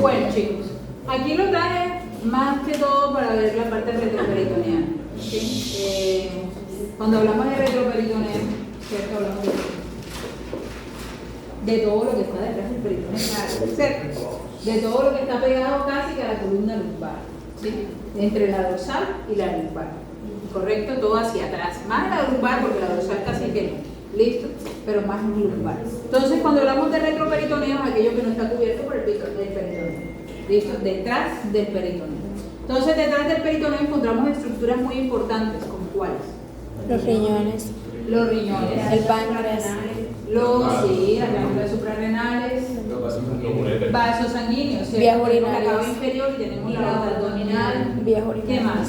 Bueno, chicos, aquí lo traje más que todo para ver la parte retroperitoneal. ¿Sí? Cuando hablamos de retroperitoneal, ¿cierto? Hablamos de todo lo que está detrás del peritoneo, ¿cierto? De todo lo que está pegado casi que a la columna lumbar, ¿sí? Entre la dorsal y la lumbar, ¿correcto? Todo hacia atrás, más la lumbar porque la dorsal casi que no, listo, pero más lumbar. Entonces, cuando hablamos de retroperitoneo, es aquello que no está cubierto por el peritoneo, listo, detrás del peritoneo. Entonces, detrás del peritoneo encontramos estructuras muy importantes, como cuáles. Los riñones, El páncreas, las glándulas suprarrenales, vasos sanguíneos, ¿cierto? vías Tenemos la urinarias, cava inferior y tenemos la aorta abdominal. vías ¿Qué urinarias. más?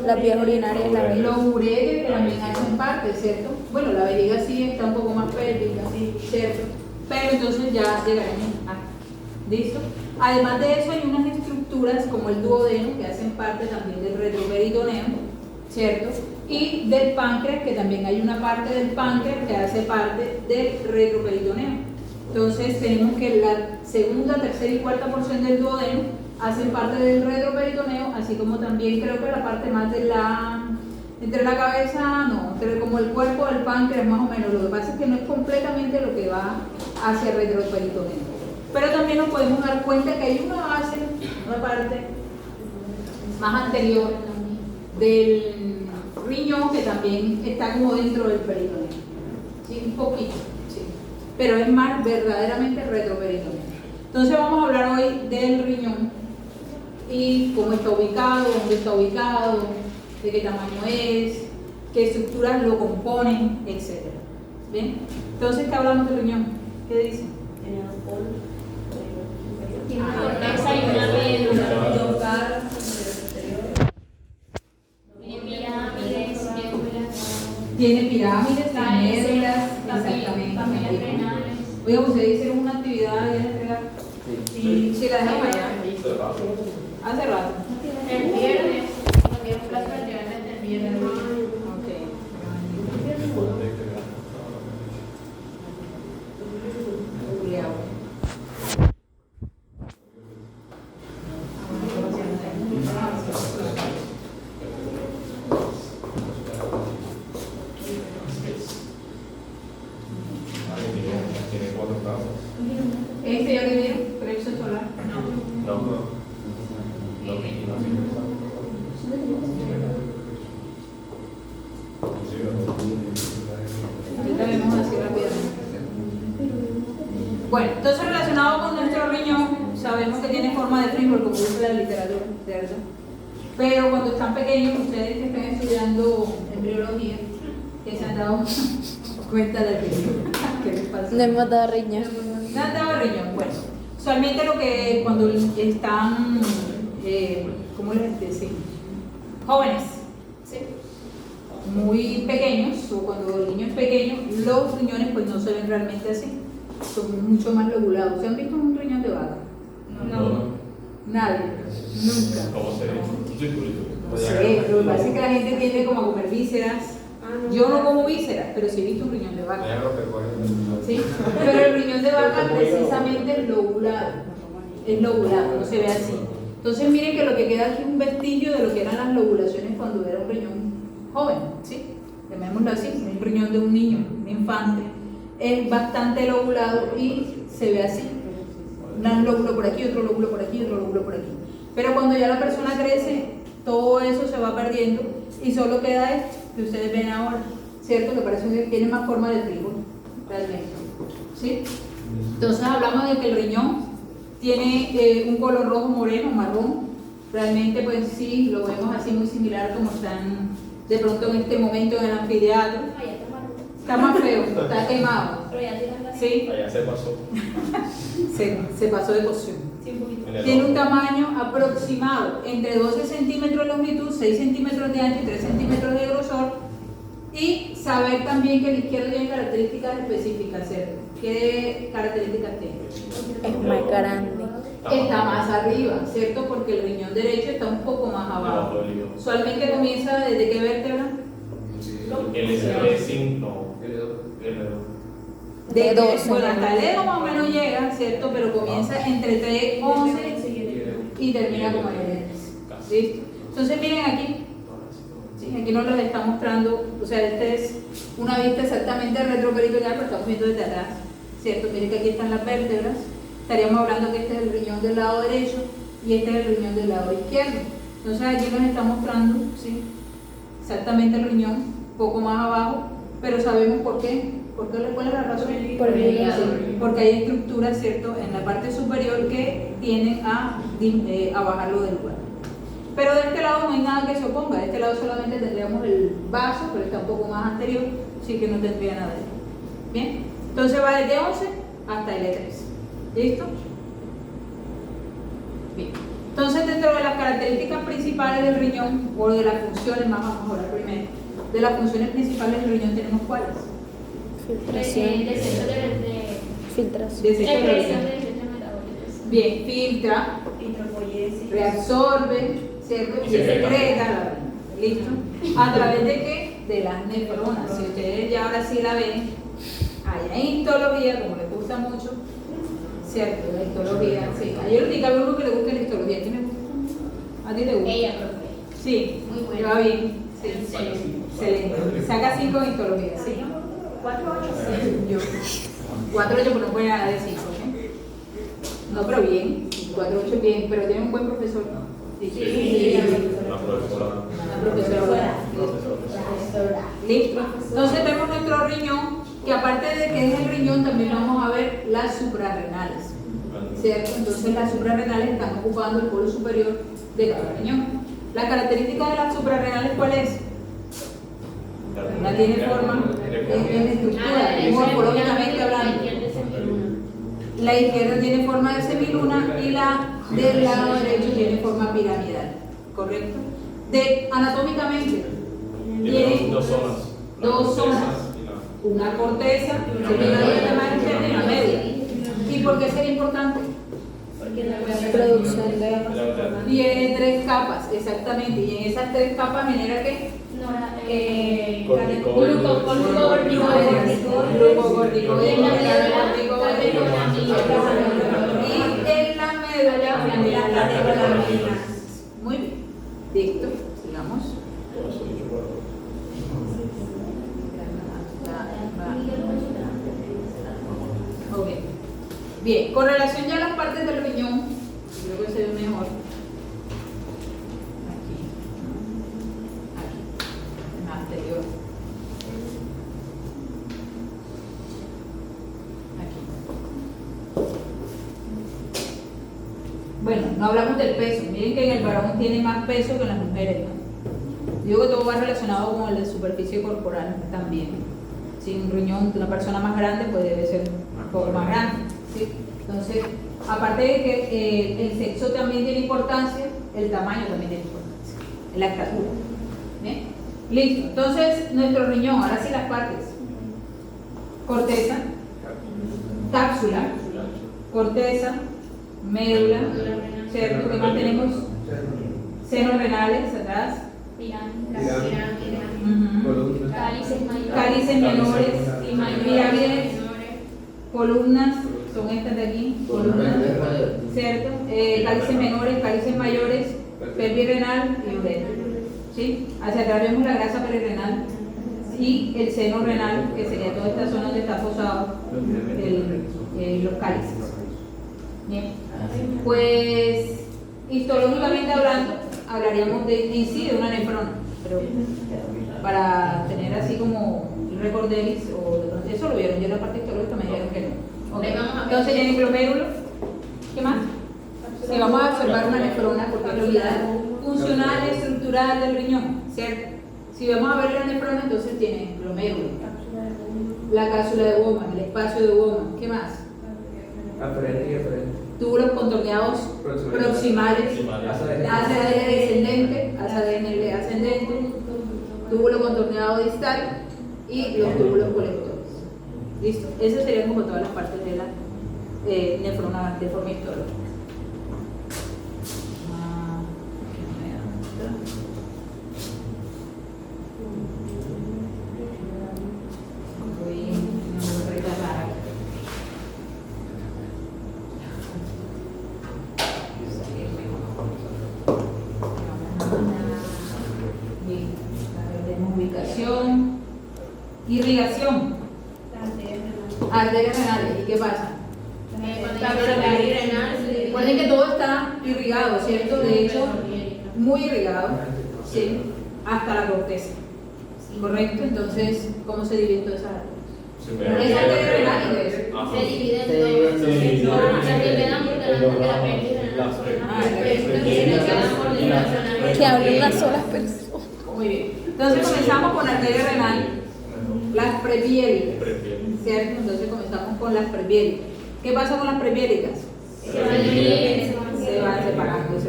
Las vías urinarias, la vejiga. Los uretes que también hacen parte, ¿cierto? Bueno, la vejiga sí está un poco más pélvica, ¿cierto? Pero entonces ya llegaremos a. ¿Listo? Además de eso, hay unas estructuras como el duodeno que hacen parte también del retroperitoneo, ¿cierto? Y del páncreas, que también hay una parte del páncreas que hace parte del retroperitoneo. Entonces, tenemos que la segunda, tercera y cuarta porción del duodeno hacen parte del retroperitoneo, así como también creo que la parte más de entre la cabeza, no, entre como el cuerpo del páncreas más o menos. Lo que pasa es que no es completamente lo que va hacia el retroperitoneo. Pero también nos podemos dar cuenta que hay una base, una parte más anterior del riñón que también está como dentro del peritoneo. ¿Sí? Un poquito, sí. Pero es más verdaderamente retroperitoneo. Entonces vamos a hablar hoy del riñón y cómo está ubicado, dónde está ubicado, de qué tamaño es, qué estructuras lo componen, etc. ¿Bien? Entonces, ¿qué hablamos del riñón? ¿Qué dice? Tiene pirámides, tiene médulas, exactamente. Oiga, ¿ustedes hicieron una actividad ayer entregar? Sí. ¿Sí la dejan para allá? Hace rato. El viernes, también clase el viernes. ¿Este ya lo vieron? ¿Plexo solar? Ahorita vemos así rápidamente. Bueno, entonces relacionado con nuestro riñón, sabemos que tiene forma de frijol, como dice la literatura, ¿cierto? Pero cuando están pequeños, ustedes que están estudiando embriología, que se han dado cuenta del riñón. ¿Qué les pasa? No hemos dado riñón. ¿No han dado riñón? Bueno, usualmente lo que cuando están, ¿cómo les decimos? Jóvenes, ¿sí? Muy pequeños, o cuando el niño es pequeño, los riñones pues no se ven realmente así, son mucho más lobulados. ¿Se han visto un riñón de vaca? No. Nadie, nunca. ¿Cómo se ve? Un circulito. No sé, lo que pasa es que la gente tiende como a comer vísceras. Yo no como vísceras, pero sí he visto un riñón de vaca. Sí, pero el riñón de vaca precisamente es lobulado, no se ve así. Entonces miren que lo que queda aquí es un vestigio de lo que eran las lobulaciones cuando era un riñón joven, ¿sí? Llamémoslo así, un riñón de un niño, un infante. Es bastante lobulado y se ve así. Un lóbulo por aquí, otro lóbulo por aquí, otro lóbulo por aquí. Pero cuando ya la persona crece, todo eso se va perdiendo y solo queda esto que ustedes ven ahora, ¿cierto? Que parece que tiene más forma de frijol, realmente. ¿Sí? Entonces hablamos de que el riñón tiene un color rojo, moreno, marrón. Realmente, pues sí, lo vemos así muy similar como están de pronto en este momento en el anfiteatro. Está más feo, está quemado. ¿Sí? Allá se pasó. Se pasó de cocción. Tiene un tamaño aproximado entre 12 centímetros de longitud, 6 centímetros de ancho y 3 centímetros de grosor. Y saber también que el izquierdo tiene características específicas, ¿cierto? ¿Qué características tiene? Es más grande. está más arriba, ¿cierto? Porque el riñón derecho está un poco más abajo. Usualmente comienza desde qué vértebra? El S5, no. De 12. Bueno, hasta el dedo más o menos llega, ¿cierto? Pero comienza entre 3, 11 y termina como en el L3. ¿Listo? Entonces miren aquí. Sí, aquí nos lo está mostrando, o sea, esta es una vista exactamente retroperitoneal, pero estamos viendo desde atrás, ¿cierto? Miren que aquí están las vértebras. Estaríamos hablando que este es el riñón del lado derecho y este es el riñón del lado izquierdo. Entonces aquí nos está mostrando, ¿sí? Exactamente el riñón, un poco más abajo, pero sabemos por qué. ¿Cuál es la razón? Por el hígado. Sí, porque hay estructuras, ¿cierto?, en la parte superior que tienden a bajarlo del lugar. Pero de este lado no hay nada que se oponga, de este lado solamente tendríamos el vaso, pero está un poco más anterior, así que no tendría nada de eso. Bien, entonces va desde 11 hasta el E3. ¿Listo? Bien. Entonces, dentro de las características principales del riñón, o de las funciones, vamos a mejorar primero, de las funciones principales del riñón tenemos cuáles. Filtración. Filtración. Desecho de Regresión orina. de desechos metabólicos. Bien, filtra, reabsorbe, ¿cierto? Y secreta la orina. ¿Listo? ¿A través de qué? De las nefronas. Si ustedes ya ahora sí la ven, hay histología, como les gusta mucho, ¿cierto? La histología, sí. Ayer indicaba uno que le gusta la histología. ¿A quién le gusta? ¿A ti te gusta? Ella, profe. Sí, Muy buena. le va bien. Sí, excelente. Saca 5 en histología, sí. 4-8. Yo. 4-8, pero no puede nada de 5, ¿no? No, pero bien. 4-8 bien, pero tiene un buen profesor, ¿no? Sí. La profesora. Una profesora. Listo. Entonces vemos nuestro riñón, que aparte de que es el riñón, también vamos a ver las suprarrenales, ¿cierto? Entonces las suprarrenales están ocupando el polo superior de cada riñón. La característica de las suprarrenales, ¿cuál es? Una tiene forma, es estructura, morfológicamente hablando. La izquierda tiene forma de semiluna y la del lado derecho tiene forma piramidal, ¿correcto? Anatómicamente tiene dos zonas, una corteza, y una media. ¿Y por qué sería importante? Producción de. Tiene 3 capas, exactamente, y en esas 3 capas genera ¿qué? Y en la médula genera la neurona. Muy bien, listo, sigamos. Ok. Bien, con relación ya a las partes del riñón, creo que se ve mejor. Anterior. Aquí. Bueno, no hablamos del peso. Miren que en el varón tiene más peso que en las mujeres, ¿no? Digo que todo va relacionado con la superficie corporal también. Si un riñón de una persona más grande, pues debe ser un poco más grande, ¿sí? Entonces, aparte de que el sexo también tiene importancia, el tamaño también tiene importancia, en la estatura. ¿Bien? Listo, entonces nuestro riñón, ahora sí las partes. Corteza, cápsula, corteza, médula, ¿cierto? ¿Qué más tenemos? Senos renales atrás. Cálices menores, pirámides, columnas, son estas de aquí, columnas, ¿cierto? Cálices menores, cálices mayores, pelvis renal y uretra. ¿Sí? Hacia atrás vemos la grasa perirenal y el seno renal, que sería toda esta zona donde está posado los cálices. Bien. Pues histológicamente hablando, hablaríamos en sí de una nefrona, pero para tener así como el récord de Ellis, o eso lo vieron, yo en la parte histológica me dijeron que no. Okay. Entonces tiene glomérulo. ¿Qué más? Sí, vamos a observar una nefrona porque es la unidad funcional y estructural del riñón, ¿cierto? Si vamos a ver la nefrona, entonces tiene glomérulo, la cápsula de Bowman, el espacio de Bowman. ¿Qué más? Túbulos contorneados proximales, ACDN descendente, ACDN ascendente, túbulo contorneado distal y los túbulos colectores. Listo, esas serían como todas las partes de la nefrona de forma histológica. Irrigación, arterias renales. ¿Y qué pasa? Recuerden que todo está irrigado, ¿cierto? De hecho, muy irrigado, ¿sí? Hasta la corteza. ¿Correcto? Entonces, ¿cómo se divide toda esa área? Es arteria renal y de eso. Se divide en dos. Las que quedan por delante de la pelvis renal. Que hablen las solas personas. Muy bien. Entonces comenzamos con la arteria renal, las prepiélicas, ¿cierto? Entonces comenzamos con las prepiélicas. ¿Qué pasa con las prepiélicas? Se van separando,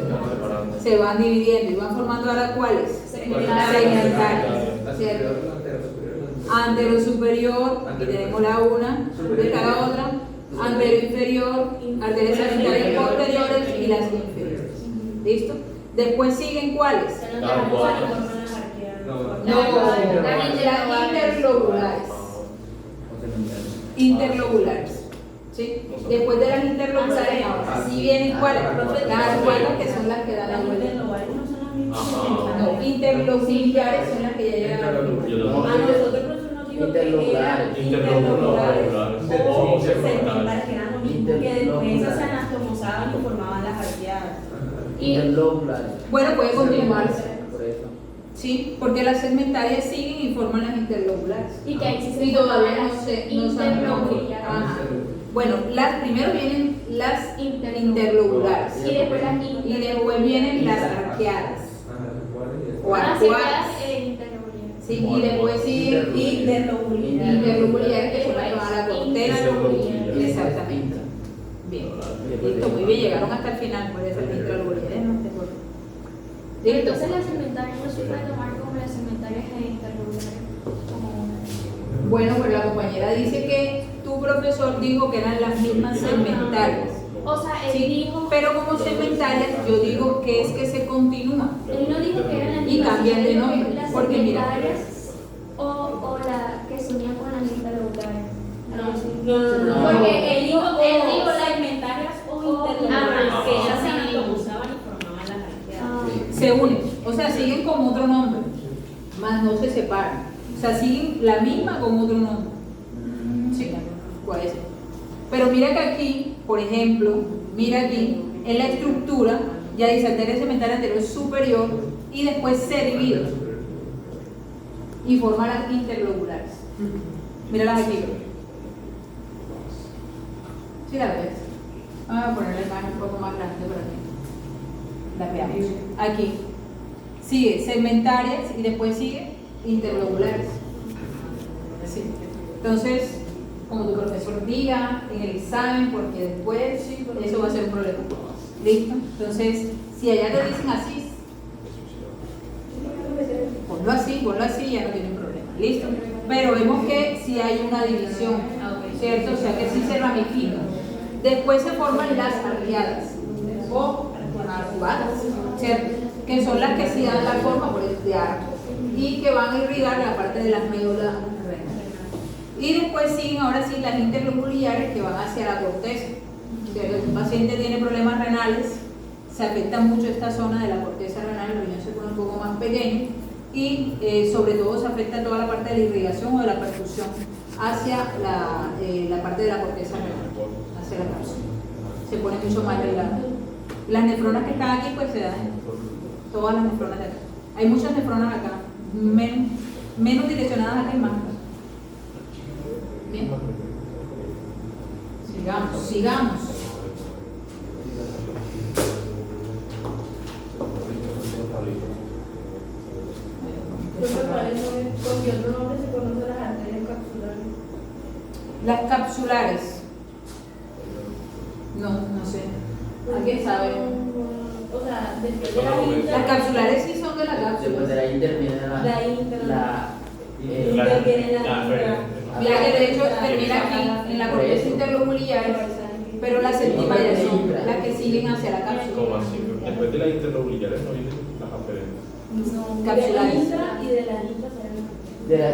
se van dividiendo y van formando ahora ¿cuáles? Segmentarias, ¿cierto? Antero superior, aquí tenemos la una, de cada otra, antero inferior, arterias segmentarias posteriores y las inferiores. ¿Listo? Después siguen ¿cuáles? No, las interlobulares. Interlobulares. ¿Sí? Después de las interlobulares, ahora sí vienen ¿cuáles? Las cuales que son las que dan la vuelta. No, interlobulares son las que ya llegan a la vuelta. A nosotros profesor nos dijo que eran interlobulares o segmentales, que eran lo mismo, que después esas se anastomosaban y formaban las arqueadas. Interlobulares. Bueno, puede continuar. Por eso. Sí, porque las segmentarias siguen y forman las interlobulares. Y que existen Y todavía no se interlobulares. Ajá. Bueno, primero vienen las interlobulares Y después las y después vienen las arqueadas o Las arcuadas. interlobulares. Sí, y después siguen interlobulares que son las que van a la corteza. Exactamente. Bien. Listo, muy bien, llegaron hasta el final, por eso las interlobulares no te acuerdo. Listo. Entonces las segmentarias no se puede tomar como las segmentarias e interlobulares. Bueno, pero la compañera dice que tu profesor dijo que eran las mismas segmentarias. O sea, él Sí, dijo. pero como segmentarias yo digo que es que se continúa. Él no dijo que eran las Y mismas, cambian de sino nombre, las porque mira. segmentarias o la que se unían con las interlobulares. No. Porque él dijo la segmentarias o interlobulares, Ah, que ellas se sí. anatomosaban y formaban las arqueadas. Se unen, o sea, siguen con otro nombre, más no se separan. O sea, siguen la misma con otro nombre. Sí, puede ser. Pero mira que aquí, por ejemplo, mira aquí, en la estructura, ya dice arteria segmentaria anterior superior y después se divide y forma las interlobulares. Míralas aquí. ¿Sí la ves? Vamos a poner la imagen un poco más grande para que la veamos. Aquí. Sigue segmentarias y después sigue interlobulares. Sí. Entonces, como tu profesor diga en el examen, porque después eso va a ser un problema. ¿Listo? Entonces, si allá te dicen así, ponlo así, ya no tienen problema. ¿Listo? Pero vemos que si hay una división, ¿cierto? O sea que sí se ramifica. Después se forman las arqueadas o arcuadas, ¿cierto? Que son las que sí dan la forma por este arco y que van a irrigar la parte de las médulas renales. Y después siguen ahora sí las interlobulares que van hacia la corteza. ¿Cierto? Si un paciente tiene problemas renales, se afecta mucho esta zona de la corteza renal, el riñón se pone un poco más pequeño y sobre todo se afecta toda la parte de la irrigación o de la perfusión hacia la parte de la corteza renal, hacia la cápsula. Se pone mucho más delgada. Las nefronas que están aquí pues se dan, todas las nefronas de acá. Hay muchas nefronas acá, menos direccionadas acá y más acá. Bien. Sigamos. ¿Con qué otro nombre se conocen las arterias capsulares? Las capsulares. No sé. ¿Alguien sabe? O sea, después de la inter. Las capsulares sí son de la Después de cápsula. la inter viene La inter. Mira que de hecho termina aquí, en la corteza interlobular, pero las septimales son las que siguen hacia la cápsula. ¿Cómo así? Después de las interlobulares no vienen las aferentes. No, de la Capsulares. intra y de la intra salen. de la,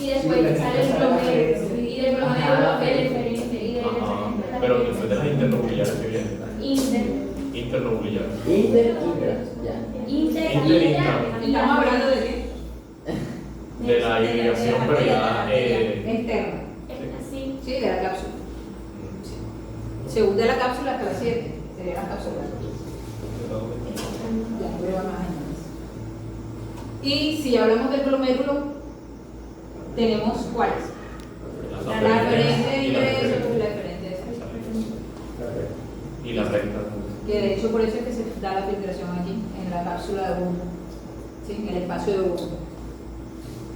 Y después sale el promedio. Y del promedio el referente. Y del Ajá. referente. Pero después de las interlobulares que vienen. Interlobulares. inter, ya. Inter. Inter. ¿Estamos hablando de qué? De la irrigación, pero ya. Externa. Así. Sí, de la cápsula. Según de la cápsula hasta la 7, sería la cápsula. Ya, no veo más años. Y si hablamos del glomérulo, tenemos cuáles. La referente de ingreso y la referente de salida. Y la recta. Que de hecho por eso es que se da la filtración aquí, en la cápsula de 1, ¿sí? En el espacio de 1.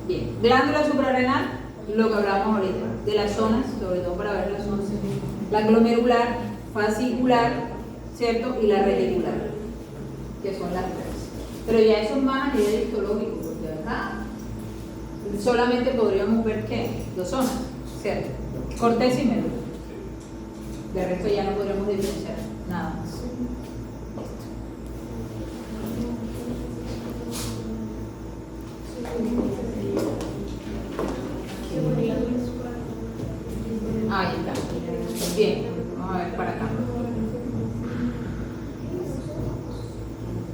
Bien, glándula suprarrenal, lo que hablábamos ahorita, de las zonas, sobre todo para ver las zonas, la glomerular, fascicular, ¿cierto? Y la reticular, que son las tres. Pero ya eso es más a nivel histológico, porque acá solamente podríamos ver ¿qué? 2 zonas, ¿cierto? Corteza y médula. De resto ya no podremos diferenciar nada más. Ahí está. Bien, vamos a ver para acá.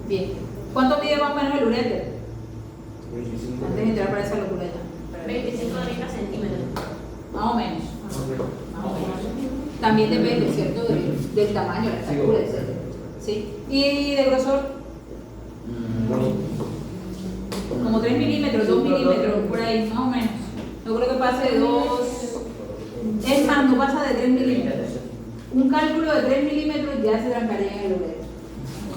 Bien. ¿Cuánto mide más o menos el uréter? Antes de entrar para esa locura ya. 25 a 30 centímetros. Más o menos. Más o menos. También depende, ¿cierto? Del tamaño, la estatura, etc. ¿Sí? ¿Y de grosor? Como 3 milímetros, 2 milímetros, por ahí, más o menos. No creo que pase de 2. Es más, no pasa de 3 milímetros. Un cálculo de 3 milímetros ya se trancaría en el uréter.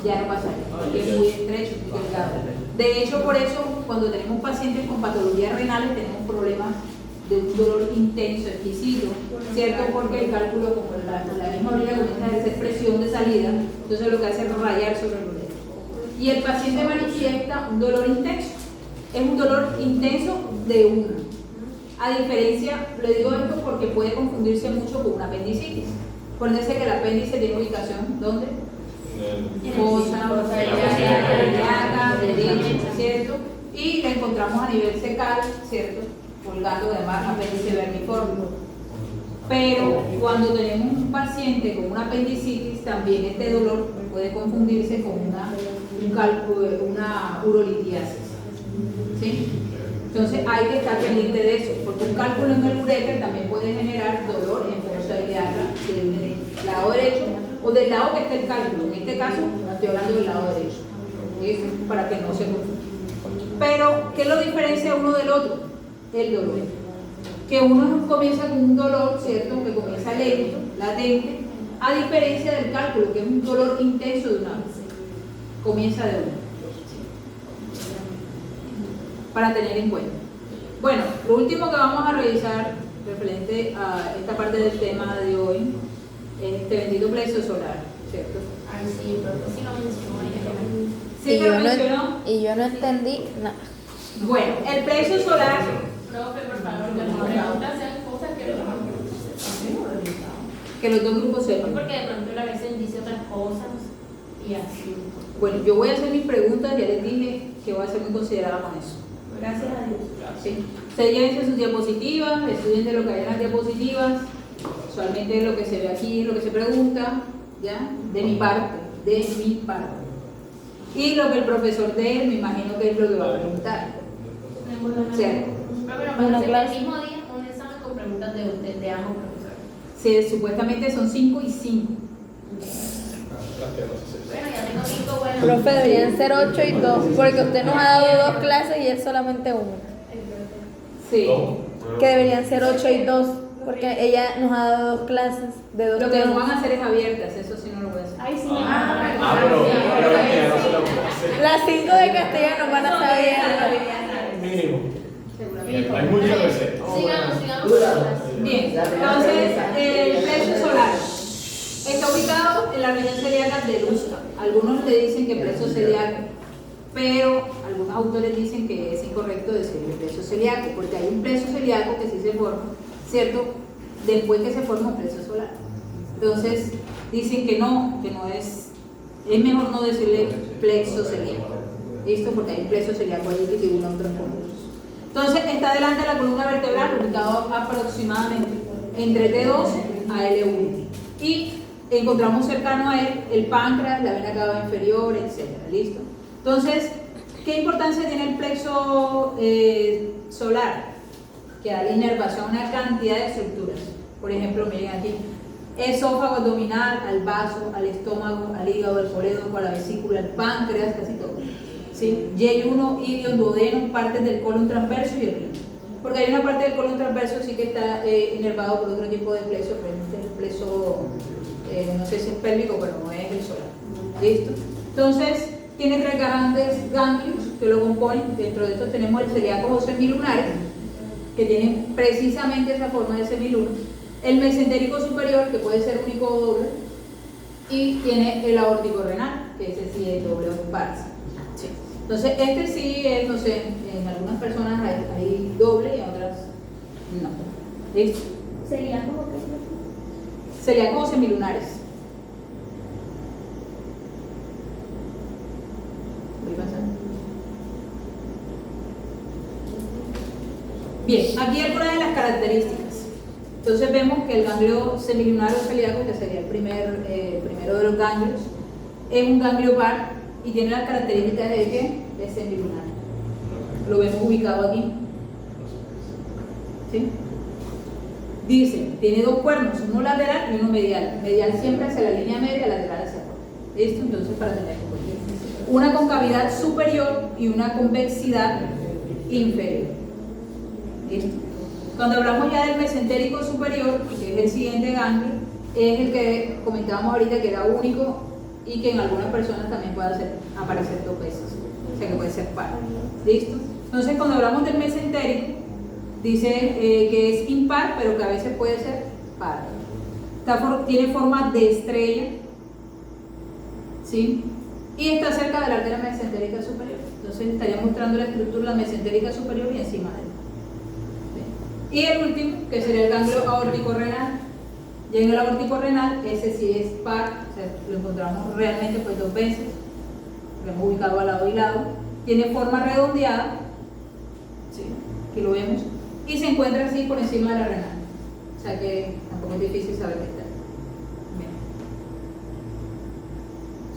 Ya no pasaría, porque es muy estrecho, muy delgado. De hecho, por eso, cuando tenemos pacientes con patologías renales, tenemos problemas de un dolor intenso, exquisito, ¿cierto? Porque el cálculo, como la misma orilla comienza a hacer presión de salida, entonces lo que hace es rayar sobre el uréter. Y el paciente manifiesta un dolor intenso. Es un dolor intenso de una. A diferencia, le digo esto porque puede confundirse mucho con una apendicitis. Acuérdense que el apéndice tiene ubicación, ¿dónde? Fosa, ilíaca, derecha, ¿cierto? Y la encontramos a nivel cecal, ¿cierto? Colgando además apéndice vermiforme. Pero cuando tenemos un paciente con una apendicitis, también este dolor puede confundirse con una urolitiasis. ¿Sí? Entonces hay que estar pendiente de eso, porque un cálculo en el uréter también puede generar dolor en fosa ilíaca del lado derecho o del lado que esté el cálculo. En este caso, estoy hablando del lado derecho. ¿Sí? Para que no se confunda. Pero, ¿qué lo diferencia uno del otro? El dolor. Que uno comienza con un dolor, ¿cierto? Que comienza lento, latente, a diferencia del cálculo, que es un dolor intenso de una vez. Comienza de una. Para tener en cuenta. Bueno, lo último que vamos a revisar referente a esta parte del tema de hoy es este bendito plexo solar, ¿cierto? Ay, sí, pero sí lo mencionó ella. ¿Sí que lo mencionó? Y yo no entendí nada. Bueno, el plexo solar. Profe, por favor, que las preguntas sean cosas Que los dos grupos sepan. porque de pronto a veces dice otras cosas y así. Bueno, yo voy a hacer mis preguntas, ya les dije que voy a ser muy considerada con eso. Gracias a Dios. ¿Sí? Ustedes llévense sus diapositivas, estudien de lo que hay en las diapositivas, usualmente lo que se ve aquí, lo que se pregunta, ¿ya? De mi parte. Y lo que el profesor dé, me imagino que es lo que va a preguntar. ¿Cierto? Pero para hacer el mismo día un examen con preguntas de ambos profesores. Sí, supuestamente son 5 y 5. Bueno, ya tengo 5 buenas. Profe, deberían ser 8 y 2, porque usted nos ha dado 2 clases y él solamente 1. Sí. Que deberían ser 8 y 2, porque ella nos ha dado 2 clases de 2 Lo que no temas. van a hacer es abiertas, eso sí no lo voy a hacer. Ay, sí, Pero Castellano se lo puede hacer. Las 5 de castellano van a saber. Mínimo. Seguramente. Hay muchas recetas. sigamos. Bien, entonces el plexo solar está ubicado en la región celíaca del útero. Algunos le dicen que plexo celíaco, pero algunos autores dicen que es incorrecto decir el plexo celíaco, porque hay un plexo celíaco que sí se forma, ¿cierto? Después que se forma un plexo solar. Entonces dicen que no es mejor no decirle plexo celíaco. ¿Listo? Porque hay un plexo celíaco ahí que tiene otros conjuntos. Entonces está delante de la columna vertebral, ubicado aproximadamente entre T2 a L1. Y encontramos cercano a él el páncreas, la vena cava inferior, etc. ¿Listo? Entonces, ¿Qué importancia tiene el plexo solar? Que da la inervación a una cantidad de estructuras. Por ejemplo, miren aquí, esófago abdominal, al vaso, al estómago, al hígado, al colédoco, a la vesícula, al páncreas, casi todo. ¿Sí? Y1, ilion, duodeno, partes del colon transverso y el riñón. Porque hay una parte del colon transverso sí que está inervado por otro tipo de plexo, pero el plexo, no sé si es pélvico, pero no es el solar. ¿Listo? Entonces, tiene 3 grandes ganglios que lo componen. Dentro de estos tenemos el celíaco semilunares, que tienen precisamente esa forma de semiluna. El mesentérico superior, que puede ser único o doble, y tiene el aórtico renal, que ese sí es doble o par. Sí. Entonces, este sí es, no sé, en algunas personas hay doble y en otras no. ¿Listo? Sería como que. Celíacos semilunares. Voy pasando. Bien, aquí algunas de las características. Entonces vemos que el ganglio semilunar o celíaco, que sería el primero de los ganglios, es un ganglio par y tiene las características de ¿qué? De semilunar. Lo vemos ubicado aquí. ¿Sí? Dice, tiene 2 cuernos, uno lateral y uno medial. Medial siempre hacia la línea media, lateral hacia abajo. ¿Listo? Entonces, para tener una concavidad superior y una convexidad inferior. ¿Listo? Cuando hablamos ya del mesentérico superior, que es el siguiente ganglio, es el que comentábamos ahorita que era único y que en algunas personas también puede aparecer 2 veces, o sea que puede ser par. ¿Listo? Entonces, cuando hablamos del mesentérico, dice que es impar, pero que a veces puede ser par. Tiene forma de estrella, ¿sí? Y está cerca de la arteria mesentérica superior. Entonces, estaría mostrando la estructura de la mesentérica superior y encima de él. Y el último, que sería el ganglio aórtico renal. Y en el aórtico renal, ese sí es par, o sea, lo encontramos realmente pues 2 veces, lo hemos ubicado al lado y lado. Tiene forma redondeada, ¿sí? Aquí lo vemos, y se encuentra así por encima de la renal. O sea que tampoco es difícil saber qué está. Bien.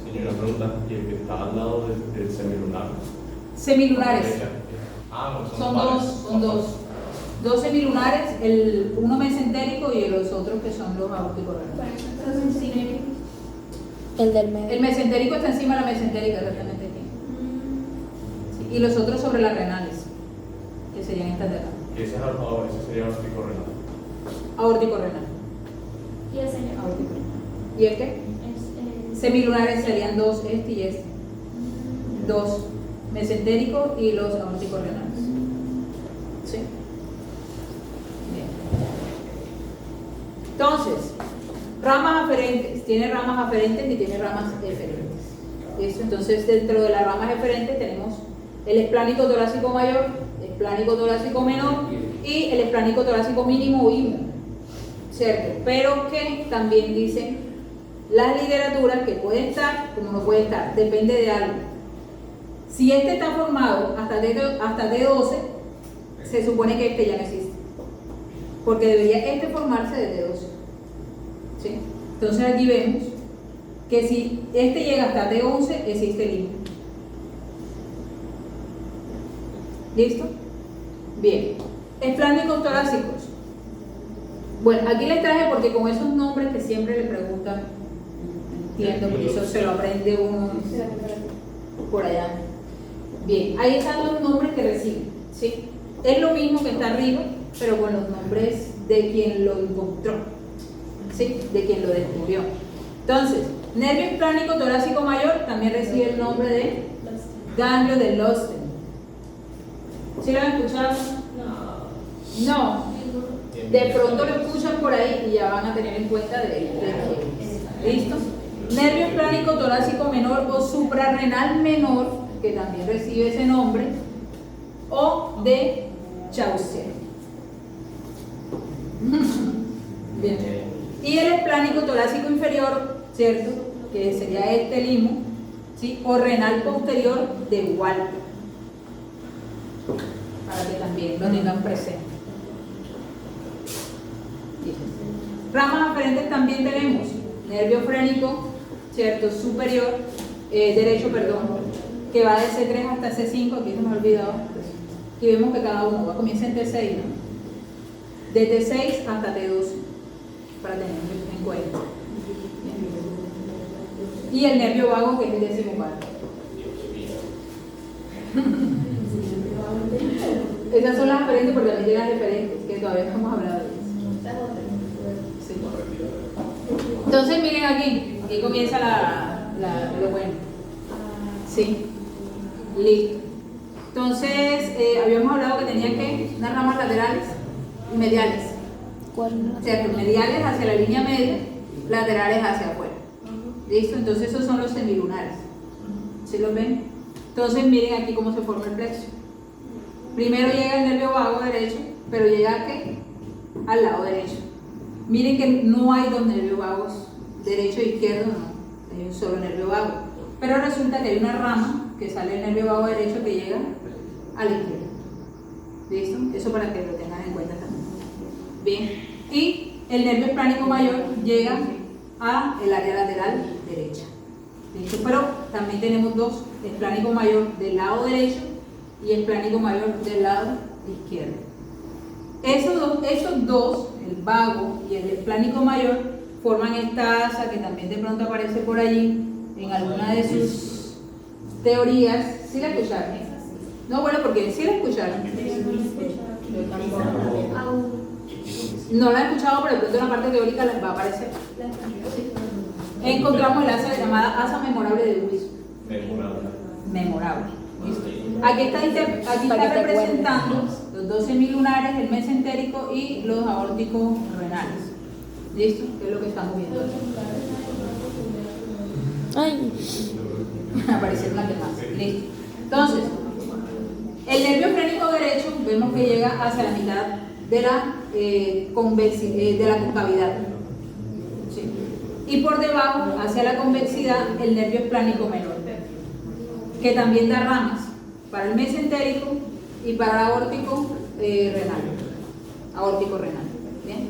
Señora, pregunta, ¿y el que está al lado del semilunar? Semilunares. Ah, no, Son dos. 2 semilunares, uno mesentérico y los otros que son los aórticos renales. El del medio. El mesentérico está encima de la mesentérica, exactamente aquí. Sí, y los otros sobre las renales, que serían estas de acá. Y ese sería aórtico renal. Aórtico renal. Y el señor. Aórtico renal. ¿Y el qué? Semilunares serían 2, este y este. 2 mesentérico y los aórticos renales. ¿Sí? Bien. Entonces, ramas aferentes. Tiene ramas aferentes y tiene ramas eferentes. ¿Listo? Entonces, dentro de las ramas eferentes tenemos el esplánico torácico mayor, el esplánico torácico menor y el esplánico torácico mínimo o IMO. ¿Cierto? Pero que también dicen las literaturas que puede estar como no puede estar, depende de algo. Si este está formado hasta D12, se supone que este ya no existe, porque debería este formarse de D12. ¿Sí? Entonces aquí vemos que si este llega hasta D11, existe el IMO. ¿Listo? Bien. Esplánicos torácicos. Bueno, aquí les traje porque con esos nombres que siempre le preguntan, entiendo, porque eso se lo aprende uno por allá. Bien, ahí están los nombres que reciben, ¿sí? Es lo mismo que está arriba, pero con los nombres de quien lo encontró, ¿sí? De quien lo descubrió. Entonces, nervio esplánico torácico mayor también recibe el nombre de ganglio de Losten. ¿Sí lo han escuchado? No. De pronto lo escuchan por ahí y ya van a tener en cuenta de ¿listo? Nervio esplánico torácico menor o suprarrenal menor, que también recibe ese nombre, o de Chaucer. Bien. Y el esplánico torácico inferior, ¿cierto? Que sería este limo, ¿sí? O renal posterior de Walter, para que también lo tengan presente. Ramas aferentes también tenemos nervio frénico, ¿cierto? Superior, derecho, perdón, que va de C3 hasta C5, aquí se me ha olvidado. Aquí vemos que cada uno comienza en T6, ¿no? De T6 hasta T12, para tenerlo en cuenta. Y el nervio vago, que es el 14º. Esas son las aparentes, porque también tienen las referentes, que todavía no hemos hablado de eso. Sí. Entonces, miren aquí comienza lo bueno. Sí, listo. Entonces, habíamos hablado que tenía que unas ramas laterales y mediales. ¿Cierto? Mediales hacia la línea media, laterales hacia afuera. ¿Listo? Entonces, esos son los semilunares. ¿Sí los ven? Entonces, miren aquí cómo se forma el plexo. Primero llega el nervio vago derecho, pero llega ¿a qué? Al lado derecho. Miren que no hay dos nervios vagos, derecho e izquierdo, no, hay un solo nervio vago. Pero resulta que hay una rama que sale del nervio vago derecho que llega a la izquierda. ¿Listo? Eso para que lo tengan en cuenta también. Bien. Y el nervio esplánico mayor llega a el área lateral derecha. ¿Listo? Pero también tenemos dos, esplánico mayor del lado derecho y esplánico mayor del lado izquierdo. Esos dos, el vago y el esplánico mayor, forman esta asa que también de pronto aparece por allí en alguna de sus teorías. ¿Sí la escucharon? No, bueno, porque sí la escucharon. No la he escuchado, pero de pronto en la parte teórica les va a aparecer. Encontramos el asa llamada asa memorable de Lewis. Memorable. ¿Listo? Aquí está representando los 2 semilunares, el mesentérico y los aórticos renales. ¿Listo? Que es lo que estamos viendo. Ay. Aparecieron las demás. Listo. Entonces, el nervio esplénico derecho vemos que llega hacia la mitad de la concavidad. ¿Sí? Y por debajo, hacia la convexidad, el nervio esplánico menor, que también da ramas para el mesentérico y para el aórtico renal. Aórtico renal. ¿Bien?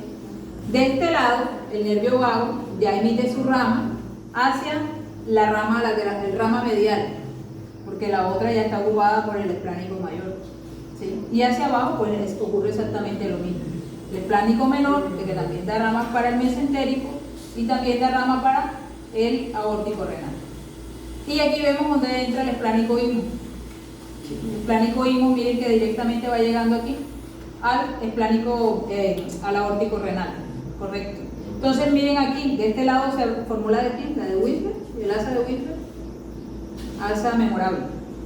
De este lado, el nervio vago ya emite su rama hacia la rama lateral, el rama medial, porque la otra ya está ocupada por el esplánico mayor. ¿Sí? Y hacia abajo, pues ocurre exactamente lo mismo. El esplánico menor, que también da ramas para el mesentérico y también da rama para el aórtico renal. Y aquí vemos donde entra el esplánico imo. El esplánico imo, miren que directamente va llegando aquí al esplánico, al aórtico renal, correcto. Entonces miren aquí, de este lado se formula de quién, la de Whistler, el asa de Whistler, asa memorable.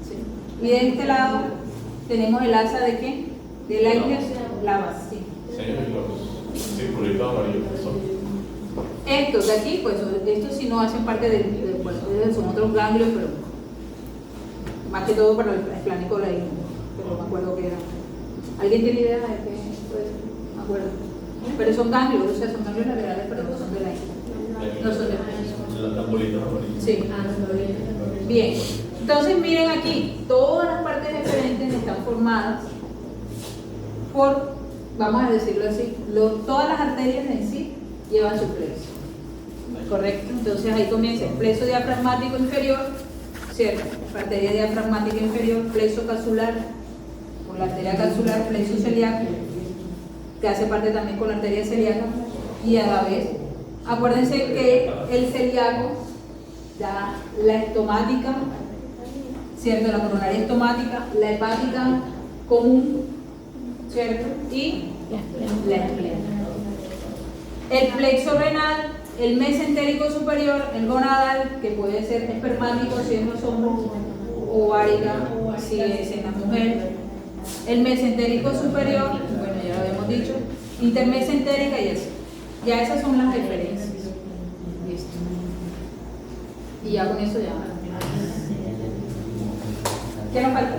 ¿Sí? Y de este lado tenemos el asa de qué, de Leibniz-Lavas. Sí. Los circulitos amarillos. Estos de aquí, pues estos sí no hacen parte bueno, son otros ganglios, pero más que todo para el esplánico leíno, pero me acuerdo que era. ¿Alguien tiene idea de qué puede ser? Me acuerdo. Pero son ganglios, o sea, son ganglios laterales, pero no son de la no son de las bolitas amarillas. Sí. Bien. Entonces miren aquí, todas las partes diferentes están formadas por, vamos a decirlo así, todas las arterias en sí llevan su plexo. Correcto, entonces ahí comienza el plexo diafragmático inferior, ¿cierto? Arteria diafragmática inferior, plexo capsular, por la arteria capsular, plexo celíaco, que hace parte también con la arteria celíaca, y a la vez, acuérdense que el celíaco da la estomática, ¿cierto? La coronaria estomática, la hepática común, ¿cierto? Y la esplénica. El plexo renal, el mesentérico superior, el gonadal, que puede ser espermático si es en los hombres, ovárica si es en la mujer, el mesentérico superior, bueno, ya lo habíamos dicho, intermesentérica y eso. Ya esas son las referencias. Listo. Y ya con eso ya. ¿Qué nos falta?